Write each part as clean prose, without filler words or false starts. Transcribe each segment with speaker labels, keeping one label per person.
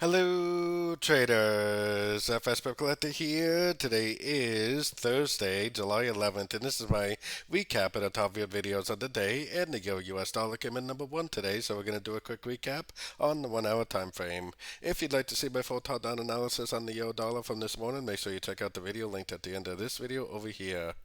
Speaker 1: Hello traders, FX Pip Collector here. Today is Thursday, July 11th, and this is my recap of the top viewed videos of the day. And the US dollar came in number one today, so we're going to do a quick recap on the 1 hour time frame. If you'd like to see my full top down analysis on the euro dollar from this morning, make sure you check out the video linked at the end of this video over here.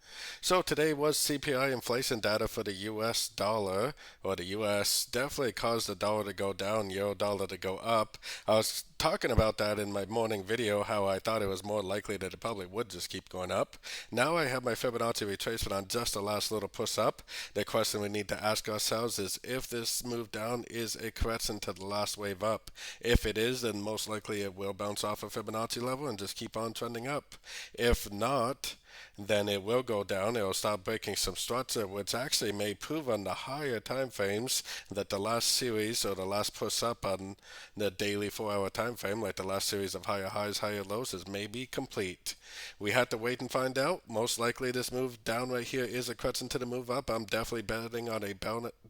Speaker 1: So today was CPI inflation data for the US dollar, or the US. Definitely caused the dollar to go down, euro dollar to go up. I was talking about that in my morning video, how I thought it was more likely that it probably would just keep going up. Now I have my Fibonacci retracement on just the last little push up. The question we need to ask ourselves is if this move down is a correction to the last wave up. If it is, then most likely it will bounce off a Fibonacci level and just keep on trending up. If not, then it will go down. It will start breaking some structure, which actually may prove on the higher time frames that the last series or the last push up on the daily 4 hour time frame, like the last series of higher highs, higher lows, is maybe complete. We have to wait and find out. Most likely this move down right here is a correction to the move up. I'm definitely betting on a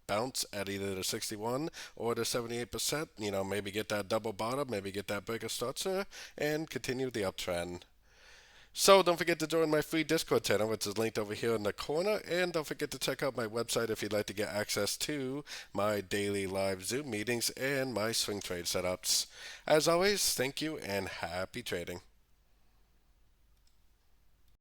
Speaker 1: bounce at either the 61 or the 78%. Maybe get that double bottom, maybe get that break of structure, and continue the uptrend. So don't forget to join my free Discord channel, which is linked over here in the corner. And don't forget to check out my website if you'd like to get access to my daily live Zoom meetings and my swing trade setups. As always, thank you and happy trading.